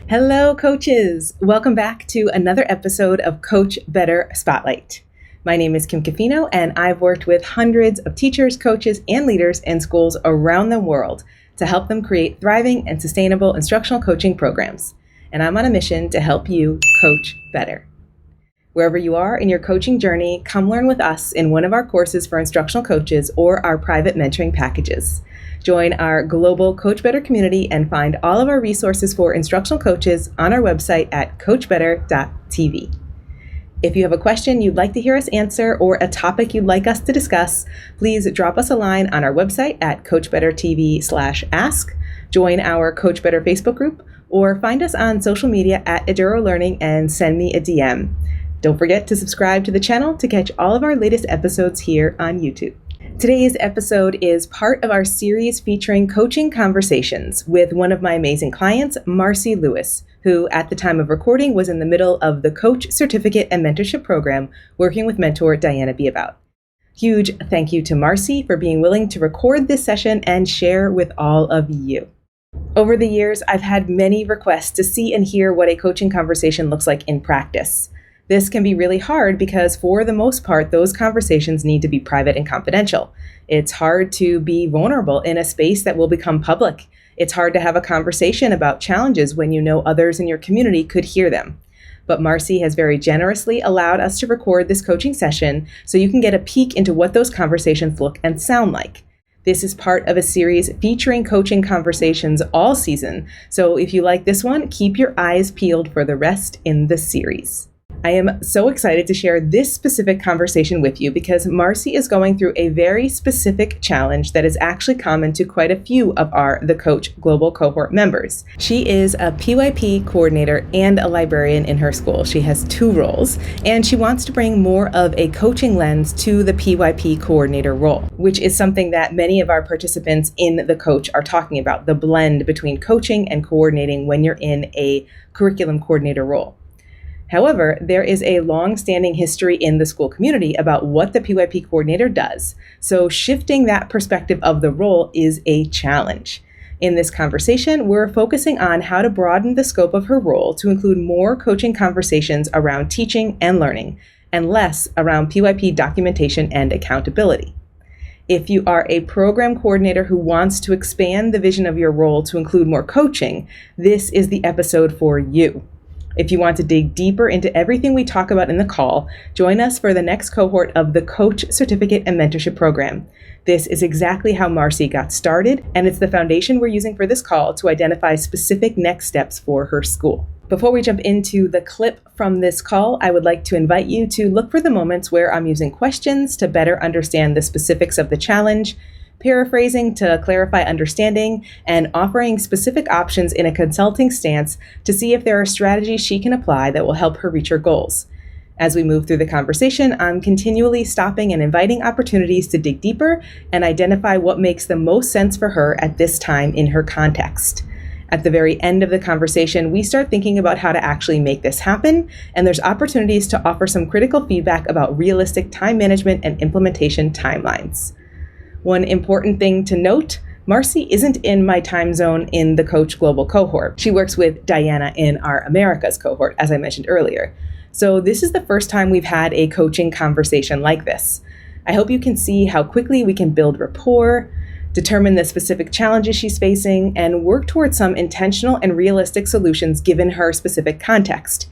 Hello, coaches. Welcome back to another episode of Coach Better Spotlight. My name is Kim Cafino, and I've worked with hundreds of teachers, coaches, and leaders in schools around the world to help them create thriving and sustainable instructional coaching programs. And I'm on a mission to help you coach better. Wherever you are in your coaching journey, come learn with us in one of our courses for instructional coaches or our private mentoring packages. Join our global Coach Better community and find all of our resources for instructional coaches on our website at coachbetter.tv. If you have a question you'd like to hear us answer or a topic you'd like us to discuss, please drop us a line on our website at coachbettertv/ask, join our Coach Better Facebook group, or find us on social media at Eduro Learning and send me a DM. Don't forget to subscribe to the channel to catch all of our latest episodes here on YouTube. Today's episode is part of our series featuring coaching conversations with one of my amazing clients, Marcie Lewis, who at the time of recording was in the middle of the Coach Certificate and Mentorship Program working with mentor Diana Beabout. Huge thank you to Marcie for being willing to record this session and share with all of you. Over the years, I've had many requests to see and hear what a coaching conversation looks like in practice. This can be really hard because for the most part, those conversations need to be private and confidential. It's hard to be vulnerable in a space that will become public. It's hard to have a conversation about challenges when you know others in your community could hear them. But Marcie has very generously allowed us to record this coaching session so you can get a peek into what those conversations look and sound like. This is part of a series featuring coaching conversations all season. So if you like this one, keep your eyes peeled for the rest in the series. I am so excited to share this specific conversation with you because Marcie is going through a very specific challenge that is actually common to quite a few of the Coach Global Cohort members. She is a PYP coordinator and a librarian in her school. She has two roles, and she wants to bring more of a coaching lens to the PYP coordinator role, which is something that many of our participants in the Coach are talking about, the blend between coaching and coordinating when you're in a curriculum coordinator role. However, there is a long-standing history in the school community about what the PYP coordinator does, so shifting that perspective of the role is a challenge. In this conversation, we're focusing on how to broaden the scope of her role to include more coaching conversations around teaching and learning, and less around PYP documentation and accountability. If you are a program coordinator who wants to expand the vision of your role to include more coaching, this is the episode for you. If you want to dig deeper into everything we talk about in the call, join us for the next cohort of the Coach Certificate and Mentorship Program. This is exactly how Marcie got started, and it's the foundation we're using for this call to identify specific next steps for her school. Before we jump into the clip from this call, I would like to invite you to look for the moments where I'm using questions to better understand the specifics of the challenge, paraphrasing to clarify understanding, and offering specific options in a consulting stance to see if there are strategies she can apply that will help her reach her goals. As we move through the conversation, I'm continually stopping and inviting opportunities to dig deeper and identify what makes the most sense for her at this time in her context. At the very end of the conversation, we start thinking about how to actually make this happen, and there's opportunities to offer some critical feedback about realistic time management and implementation timelines. One important thing to note, Marcie isn't in my time zone in the Coach Global Cohort. She works with Diana in our Americas cohort, as I mentioned earlier. So this is the first time we've had a coaching conversation like this. I hope you can see how quickly we can build rapport, determine the specific challenges she's facing, and work towards some intentional and realistic solutions given her specific context.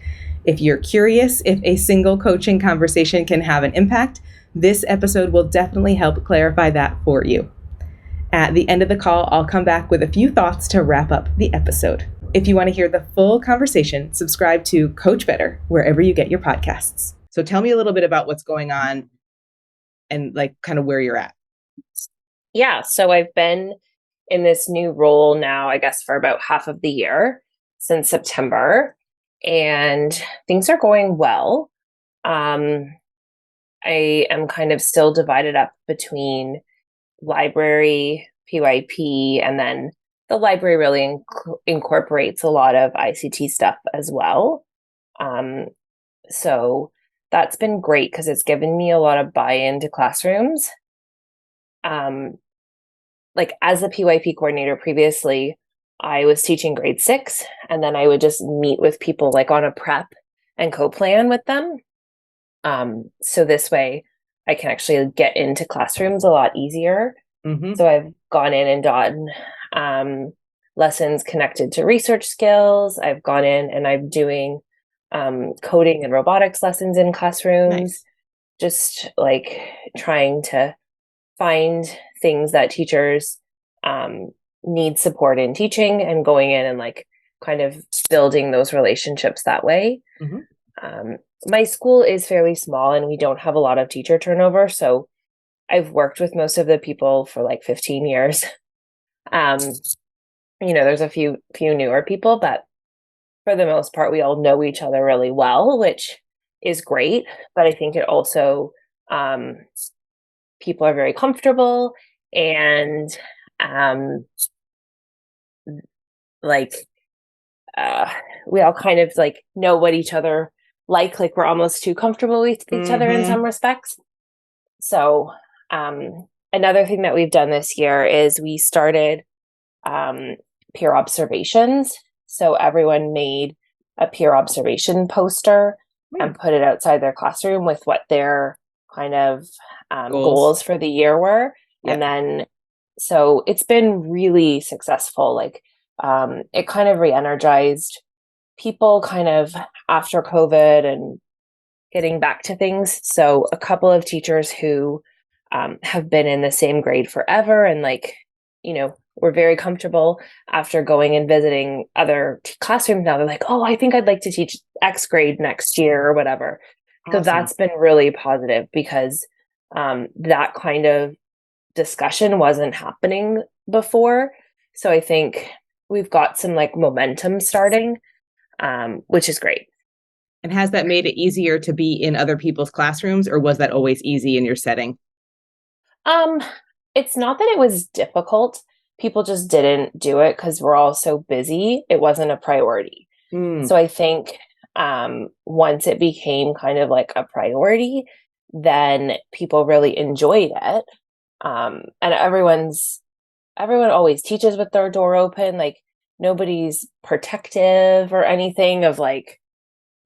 If you're curious if a single coaching conversation can have an impact, this episode will definitely help clarify that for you. At the end of the call, I'll come back with a few thoughts to wrap up the episode. If you want to hear the full conversation, subscribe to Coach Better wherever you get your podcasts. So tell me a little bit about what's going on and kind of where you're at. Yeah, so I've been in this new role now, I guess, for about half of the year since September, and things are going well. I am kind of still divided up between library, PYP, and then the library really incorporates a lot of ICT stuff as well. So that's been great because it's given me a lot of buy-in to classrooms. As a PYP coordinator previously, I was teaching grade 6, and then I would just meet with people like on a prep and co-plan with them. So this way I can actually get into classrooms a lot easier. Mm-hmm. So I've gone in and done lessons connected to research skills. I've gone in and I'm doing coding and robotics lessons in classrooms, Nice. just like trying to find things that teachers need support in teaching and going in and like kind of building those relationships that way. Mm-hmm. My school is fairly small and we don't have a lot of teacher turnover. So I've worked with most of the people for like 15 years. There's a few newer people, but for the most part, we all know each other really well, which is great. But I think it also, people are very comfortable and like we all kind of like know what each other like we're almost too comfortable with each other in some respects. So another thing that we've done this year is we started peer observations. So everyone made a peer observation poster and put it outside their classroom with what their kind of goals for the year were. Yep. And then, so it's been really successful. Like it kind of re-energized people kind of after COVID and getting back to things. So a couple of teachers who have been in the same grade forever and like, were very comfortable after going and visiting other classrooms. Now they're like, oh, I think I'd like to teach X grade next year or whatever. Awesome. So that's been really positive because that kind of discussion wasn't happening before. So I think we've got some like momentum starting, which is great. And has that made it easier to be in other people's classrooms, or was that always easy in your setting? It's not that it was difficult. People just didn't do it because we're all so busy. It wasn't a priority. So I think once it became kind of like a priority, then people really enjoyed it. And everyone always teaches with their door open. Like nobody's protective or anything of like,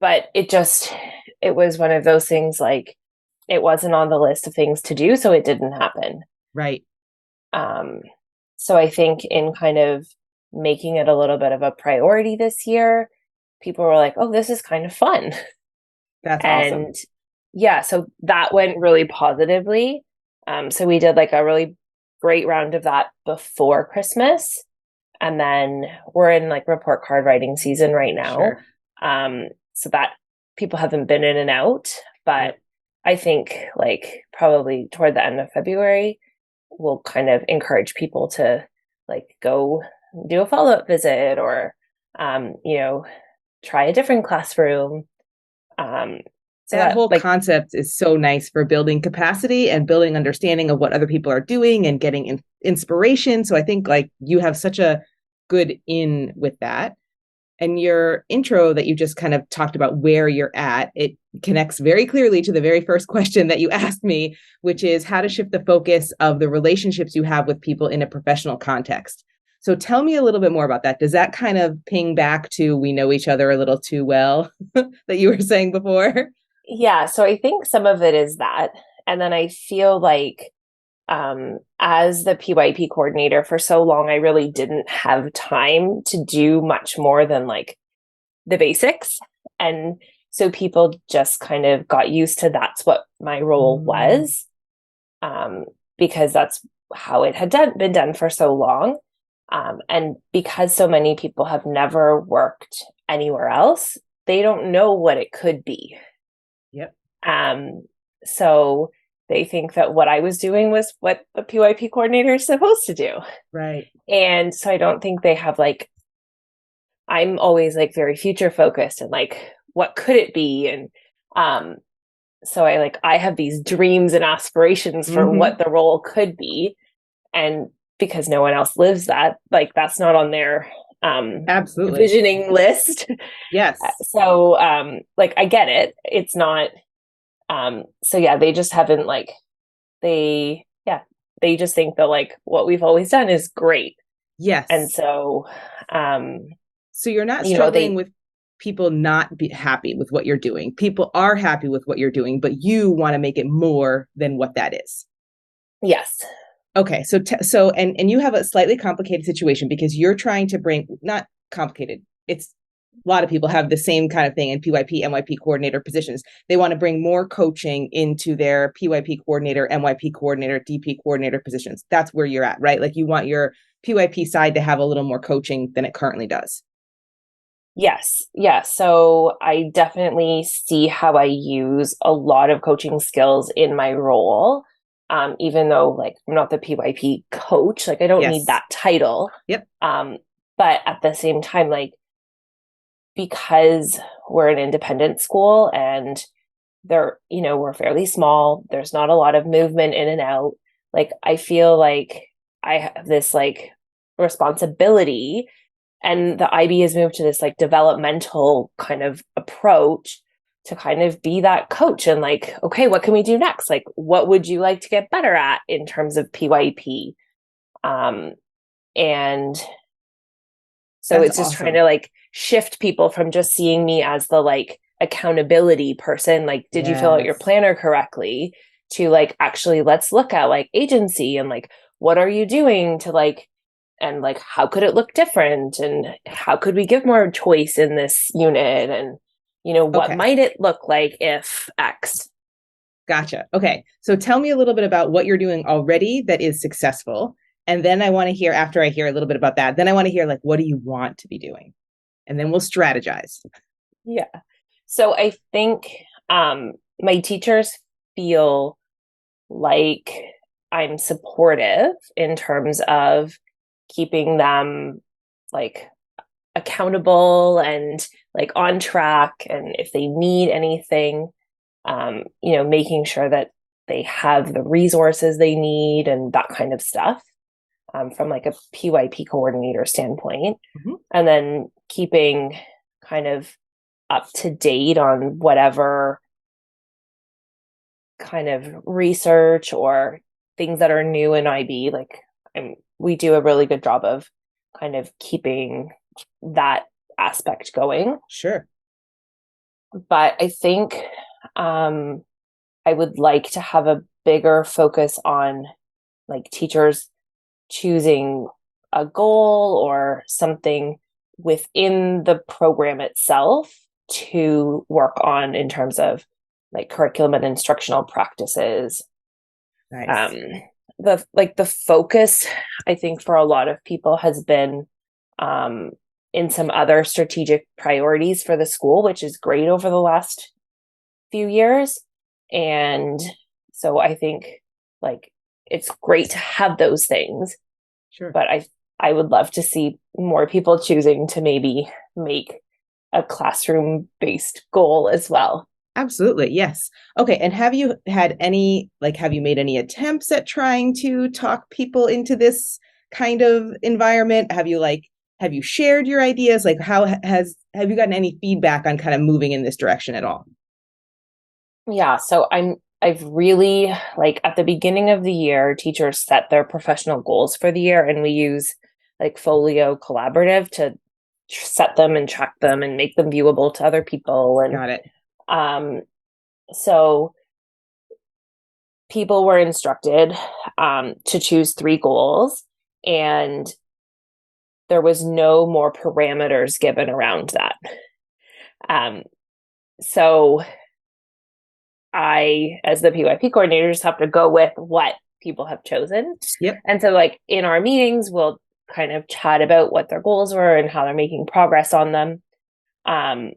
but it was one of those things like it wasn't on the list of things to do, so it didn't happen. Right. So I think in kind of making it a little bit of a priority this year, people were like, oh, this is kind of fun. That's awesome. And yeah, so that went really positively. So we did like a really great round of that before Christmas. And then we're in like report card writing season right now. Sure. So that people haven't been in and out, but I think like probably toward the end of February, we'll kind of encourage people to like go do a follow-up visit or, try a different classroom. So that whole concept is so nice for building capacity and building understanding of what other people are doing and getting inspiration. So I think like you have such a good in with that. And your intro that you just kind of talked about where you're at, it connects very clearly to the very first question that you asked me, which is how to shift the focus of the relationships you have with people in a professional context. So tell me a little bit more about that. Does that kind of ping back to we know each other a little too well that you were saying before? Yeah, so I think some of it is that. And then I feel like as the PYP coordinator for so long, I really didn't have time to do much more than like the basics. And so people just kind of got used to that's what my role was, because that's how it had been done for so long. And because so many people have never worked anywhere else, they don't know what it could be. Yep. So they think that what I was doing was what the PYP coordinator is supposed to do. Right. And so I don't think they have like, I'm always like very future focused and like, what could it be? And so I have these dreams and aspirations for what the role could be. And because no one else lives that, like that's not on their absolutely visioning list. Yes. So I get it. It's not so yeah, they just haven't they just think that like what we've always done is great. And Yes. so, So you're not you know, struggling they, with people not be happy with what you're doing. People are happy with what you're doing, but you want to make it more than what that is. yes, Okay, so and you have a slightly complicated situation because you're trying to bring, not complicated. It's a lot of people have the same kind of thing in PYP, MYP coordinator positions. They want to bring more coaching into their PYP coordinator, MYP coordinator, DP coordinator positions. That's where you're at, right? Like you want your PYP side to have a little more coaching than it currently does. yes, yes. So I definitely see how I use a lot of coaching skills in my role. Even though like I'm not the PYP coach, like I don't need Yes. that title. Yep. Um, but at the same time, like because we're an independent school and we're fairly small, there's not a lot of movement in and out. Like I feel like I have this like responsibility, and the IB has moved to this like developmental kind of approach to kind of be that coach and like, okay, what can we do next? Like, what would you like to get better at in terms of PYP? And so That's it's just trying awesome. to like shift people from just seeing me as the like accountability person, like, did you fill out your Yes. planner correctly? To like, actually, let's look at like agency and like, what are you doing to like, and like, how could it look different? And how could we give more choice in this unit? And, what Okay. might it look like if X? Gotcha. Okay. So tell me a little bit about what you're doing already that is successful. And then I want to hear, after I hear a little bit about that, then I want to hear, like, what do you want to be doing? And then we'll strategize. Yeah. So I think my teachers feel like I'm supportive in terms of keeping them like accountable and like on track. And if they need anything, making sure that they have the resources they need and that kind of stuff, from like a PYP coordinator standpoint. Mhm. And then keeping kind of up to date on whatever kind of research or things that are new in IB. Like we do a really good job of kind of keeping that aspect going. Sure. But I think I would like to have a bigger focus on like teachers choosing a goal or something within the program itself to work on in terms of like curriculum and instructional practices. Nice. um the focus, I think, for a lot of people has been um in some other strategic priorities for the school, which is great over the last few years. And so I think like it's great to have those things, Sure. but I would love to see more people choosing to maybe make a classroom based goal as well. Absolutely. Yes. Okay. And have you had any, like, have you made any attempts at trying to talk people into this kind of environment? Have you shared your ideas? Like, have you gotten any feedback on kind of moving in this direction at all? Yeah, so I've really like at the beginning of the year, teachers set their professional goals for the year, and we use like Folio Collaborative to set them and track them and make them viewable to other people. And Got it. um, so people were instructed to choose 3 goals, and there was no more parameters given around that. Um, so I, as the PYP coordinator, just have to go with what people have chosen. Yep. And so, like, in our meetings, we'll kind of chat about what their goals were and how they're making progress on them. Um,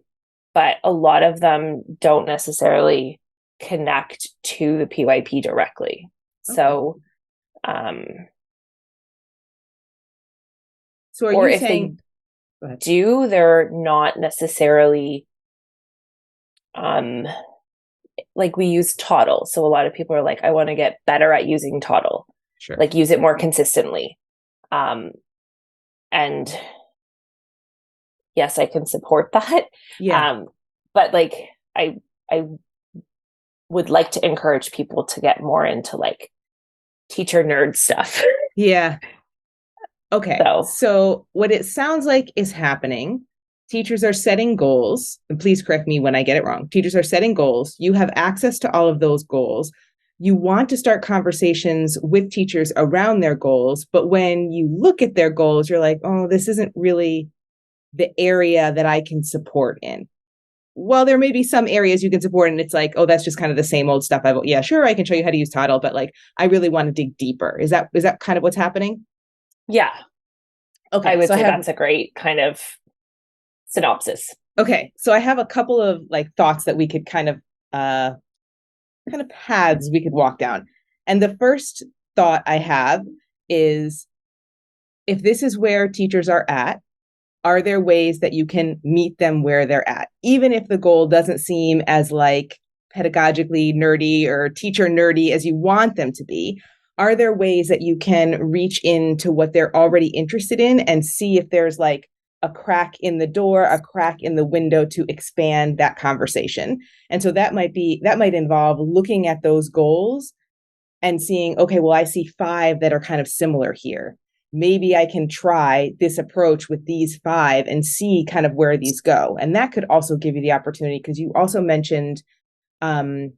but a lot of them don't necessarily connect to the PYP directly. Okay. So, So are or you if they saying, go ahead. do, they're not necessarily, um, like we use Toddle. So a lot of people are like, I want to get better at using Toddle, Sure. like use it more consistently. Um, and yes, I can support that. Yeah. Um, but like I would like to encourage people to get more into like teacher nerd stuff. Yeah. Okay. So, So what it sounds like is happening, teachers are setting goals, and please correct me when I get it wrong. Teachers are setting goals. You have access to all of those goals. You want to start conversations with teachers around their goals, but when you look at their goals, you're like, oh, this isn't really the area that I can support in. Well, there may be some areas you can support, and it's like, oh, that's just kind of the same old stuff. Yeah, sure, I can show you how to use Title, but like, I really want to dig deeper. Is that kind of what's happening? yeah, I Okay, would so I say have that's a great kind of synopsis. okay, so I have a couple of like thoughts that we could kind of paths we could walk down. And the first thought I have is, if this is where teachers are there ways that you can meet them where they're at? Even if the goal doesn't seem as like pedagogically nerdy or teacher nerdy as you want them to be, are there ways that you can reach into what they're already interested in and see if there's like a crack in the door, a crack in the window to expand that conversation? And so that might involve looking at those goals and seeing, okay, well, I see 5 that are kind of similar here. Maybe I can try this approach with these 5 and see kind of where these go. And that could also give you the opportunity, because you also mentioned um,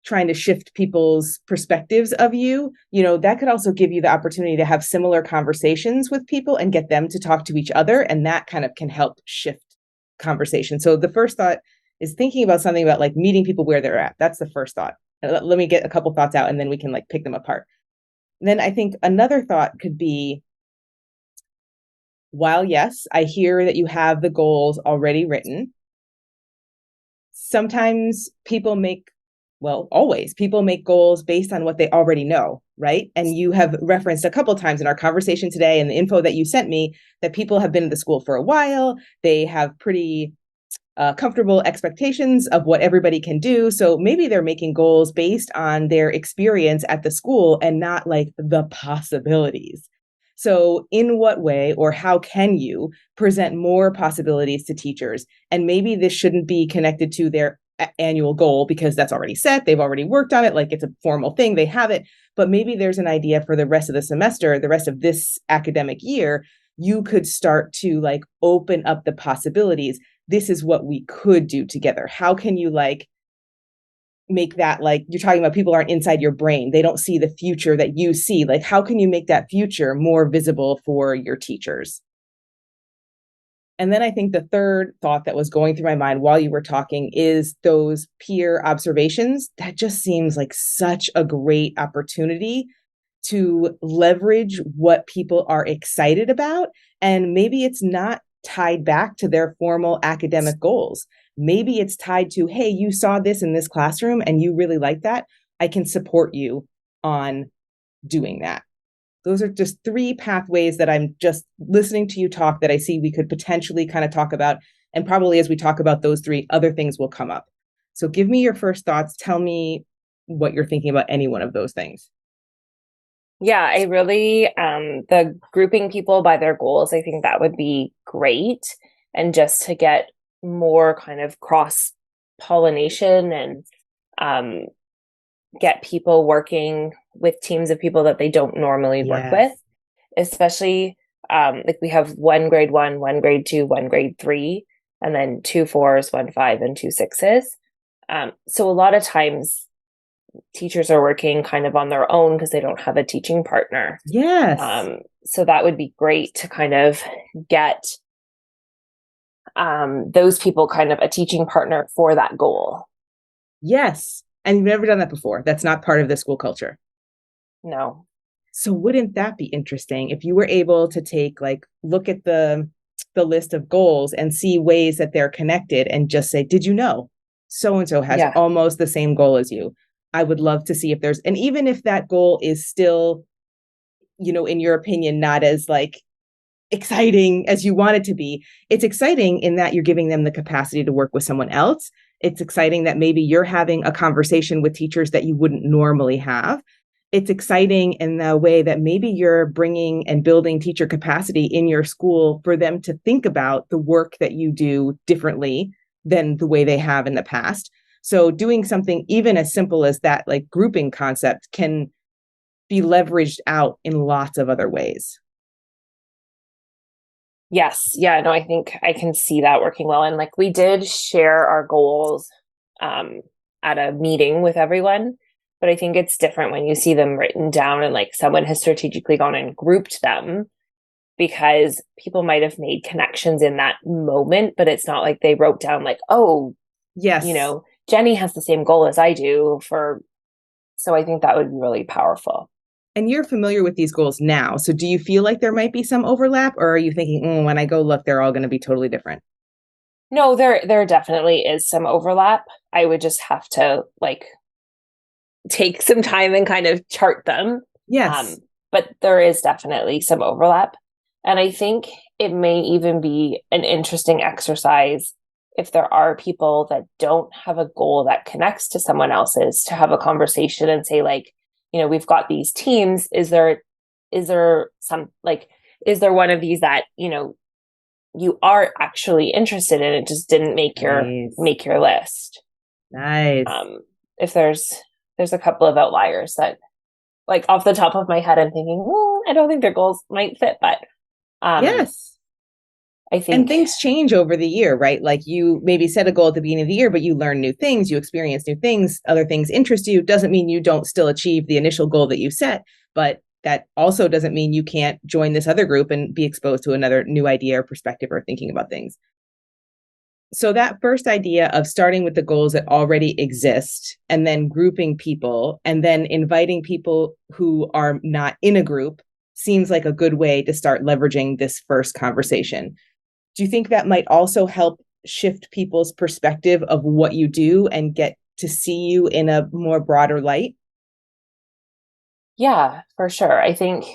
trying to shift people's perspectives of you. That could also give you the opportunity to have similar conversations with people and get them to talk to each other. And that kind of can help shift conversation. So the first thought is thinking about something about like meeting people where they're at. That's the first thought. Let me get a couple thoughts out and then we can like pick them apart. Then I think another thought could be, while yes, I hear that you have the goals already written, sometimes always people make goals based on what they already know, right? And you have referenced a couple of times in our conversation today and the info that you sent me that people have been in the school for a while. They have pretty comfortable expectations of what everybody can do. So maybe they're making goals based on their experience at the school and not like the possibilities. So, in what way or how can you present more possibilities to teachers? And maybe this shouldn't be connected to their annual goal because that's already set. They've already worked on it. Like it's a formal thing. They have it. But maybe there's an idea for the rest of the semester, the rest of this academic year. You could start to like open up the possibilities. This is what we could do together. How can you like make that, like you're talking about, people aren't inside your brain. They don't see the future that you see. Like, how can you make that future more visible for your teachers? And then I think the third thought that was going through my mind while you were talking is those peer observations. That just seems like such a great opportunity to leverage what people are excited about. And maybe it's not tied back to their formal academic goals. Maybe it's tied to, hey, you saw this in this classroom and you really like that. I can support you on doing that. Those are just 3 pathways that I'm just listening to you talk that I see we could potentially kind of talk about. And probably as we talk about those 3, other things will come up. So give me your first thoughts. Tell me what you're thinking about any one of those things. Yeah, I really, the grouping people by their goals, I think that would be great. And just to get more kind of cross pollination and get people working with teams of people that they don't normally work with, especially like we have 1 grade 1, 1 grade 2, 1 grade 3, and then 2 4s, 1 5, and 2 6s. So a lot of times teachers are working kind of on their own because they don't have a teaching partner. Yes. So that would be great to kind of get those people kind of a teaching partner for that goal. Yes. And you've never done that before. That's not part of the school culture. No. So wouldn't that be interesting if you were able to take like look at the list of goals and see ways that they're connected and just say, did you know so and so has almost the same goal as you? I would love to see if there's, and even if that goal is still, in your opinion, not as like exciting as you want it to be, it's exciting in that you're giving them the capacity to work with someone else. It's exciting that maybe you're having a conversation with teachers that you wouldn't normally have. It's exciting in the way that maybe you're bringing and building teacher capacity in your school for them to think about the work that you do differently than the way they have in the past. So doing something even as simple as that, like grouping concept, can be leveraged out in lots of other ways. Yes. Yeah, no, I think I can see that working well. And like we did share our goals um, at a meeting with everyone, but I think it's different when you see them written down and like someone has strategically gone and grouped them because people might have made connections in that moment, but it's not like they wrote down like, oh, Yes. Jenny has the same goal as I do so I think that would be really powerful. And you're familiar with these goals now. So do you feel like there might be some overlap, or are you thinking, when I go look, they're all going to be totally different? No, there definitely is some overlap. I would just have to like take some time and kind of chart them. Um, Yes. but there is definitely some overlap. And I think it may even be an interesting exercise if there are people that don't have a goal that connects to someone else's to have a conversation and say, like, we've got these teams. Is there some like, is there one of these that, you are actually interested in? It just didn't make your Nice. make your list. Nice. If there's a couple of outliers that like off the top of my head, I'm thinking, I don't think their goals might fit, but um, Yes. I And think, things change over the year, right? Like you maybe set a goal at the beginning of the year, but you learn new things, you experience new things, other things interest you. Doesn't mean you don't still achieve the initial goal that you set, but that also doesn't mean you can't join this other group and be exposed to another new idea or perspective or thinking about things. So that first idea of starting with the goals that already exist and then grouping people and then inviting people who are not in a group seems like a good way to start leveraging this first conversation. Do you think that might also help shift people's perspective of what you do and get to see you in a more broader light? yeah, for sure. I think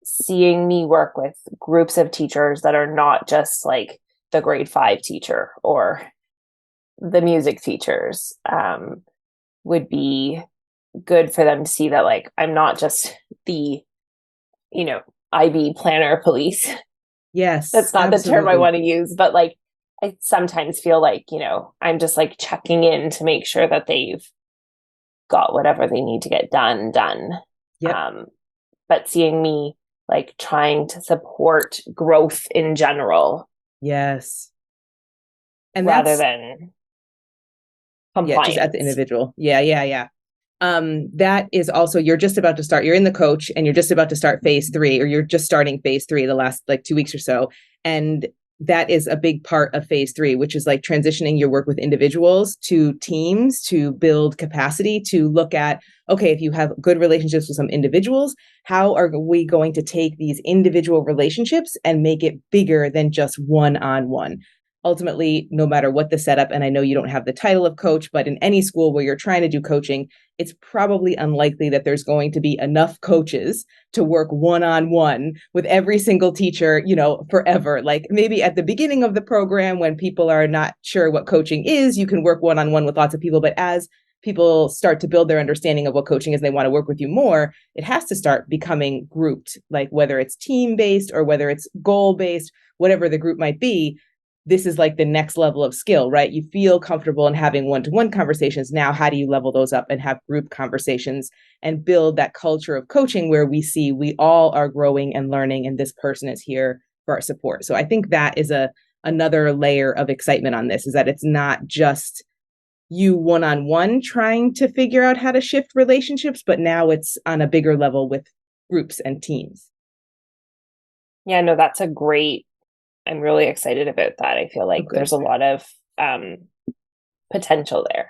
seeing me work with groups of teachers that are not just like the grade 5 teacher or the music teachers would be good for them to see that like I'm not just the IB planner police. Yes, That's not the term I absolutely. want to use, but like I sometimes feel like, I'm just like checking in to make sure that they've got whatever they need to get done. Yep. Um, but seeing me like trying to support growth in general Yes. And rather that's, than yeah, just at the compliance. individual. Yeah, yeah, yeah. That is also, you're just about to start, you're in the coach and you're just about to start phase 3, or you're just starting phase 3 the last like 2 weeks or so. And that is a big part of phase 3, which is like transitioning your work with individuals to teams to build capacity to look at, okay, if you have good relationships with some individuals, how are we going to take these individual relationships and make it bigger than just one-on-one? Ultimately, no matter what the setup, and I know you don't have the title of coach, but in any school where you're trying to do coaching, it's probably unlikely that there's going to be enough coaches to work one-on-one with every single teacher, forever. Like maybe at the beginning of the program when people are not sure what coaching is, you can work one-on-one with lots of people. But as people start to build their understanding of what coaching is, they want to work with you more, it has to start becoming grouped, like whether it's team-based or whether it's goal-based, whatever the group might be. This is like the next level of skill, right? You feel comfortable in having one-to-one conversations. Now, how do you level those up and have group conversations and build that culture of coaching where we see we all are growing and learning and this person is here for our support? So I think that is another layer of excitement on this, is that it's not just you one-on-one trying to figure out how to shift relationships, but now it's on a bigger level with groups and teams. Yeah, no, I'm really excited about that. I feel Oh, like good. there's a lot of potential there.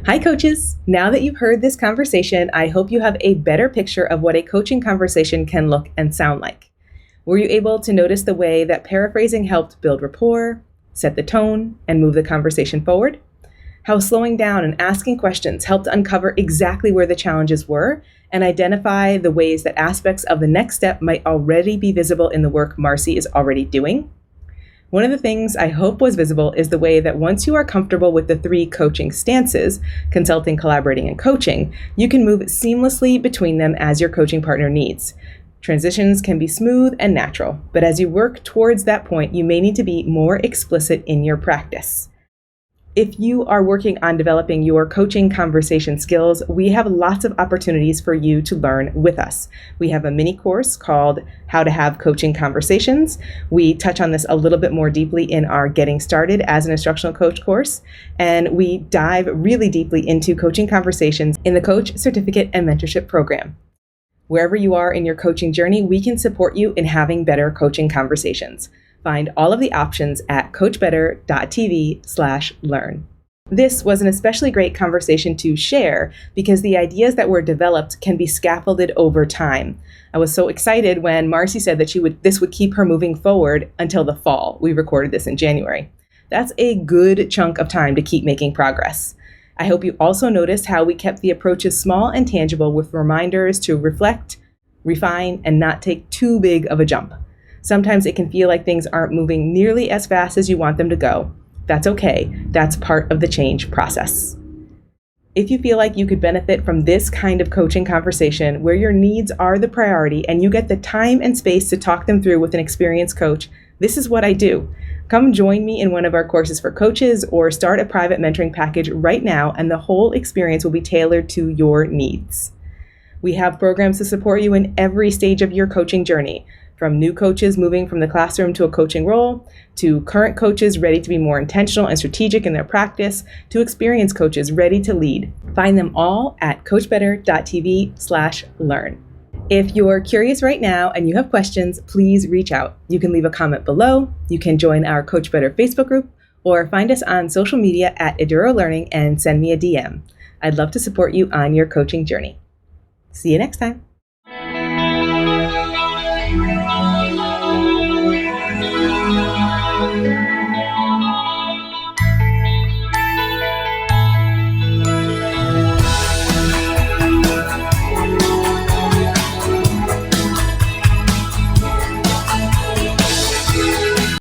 Hi, coaches. Now that you've heard this conversation, I hope you have a better picture of what a coaching conversation can look and sound like. Were you able to notice the way that paraphrasing helped build rapport, set the tone, and move the conversation forward? How slowing down and asking questions helped uncover exactly where the challenges were and identify the ways that aspects of the next step might already be visible in the work Marcie is already doing? One of the things I hope was visible is the way that once you are comfortable with the 3 coaching stances, consulting, collaborating, and coaching, you can move seamlessly between them as your coaching partner needs. Transitions can be smooth and natural, but as you work towards that point, you may need to be more explicit in your practice. If you are working on developing your coaching conversation skills, we have lots of opportunities for you to learn with us. We have a mini course called How to Have Coaching Conversations. We touch on this a little bit more deeply in our Getting Started as an Instructional Coach course, and we dive really deeply into coaching conversations in the Coach Certificate and Mentorship Program. Wherever you are in your coaching journey, we can support you in having better coaching conversations. Find all of the options at coachbetter.tv/learn. This was an especially great conversation to share because the ideas that were developed can be scaffolded over time. I was so excited when Marcie said that this would keep her moving forward until the fall. We recorded this in January. That's a good chunk of time to keep making progress. I hope you also noticed how we kept the approaches small and tangible with reminders to reflect, refine, and not take too big of a jump. Sometimes it can feel like things aren't moving nearly as fast as you want them to go. That's okay. That's part of the change process. If you feel like you could benefit from this kind of coaching conversation where your needs are the priority and you get the time and space to talk them through with an experienced coach, this is what I do. Come join me in one of our courses for coaches or start a private mentoring package right now, and the whole experience will be tailored to your needs. We have programs to support you in every stage of your coaching journey, from new coaches moving from the classroom to a coaching role, to current coaches ready to be more intentional and strategic in their practice, to experienced coaches ready to lead. Find them all at coachbetter.tv/learn. If you're curious right now and you have questions, please reach out. You can leave a comment below, you can join our Coach Better Facebook group, or find us on social media at Eduro Learning and send me a DM. I'd love to support you on your coaching journey. See you next time.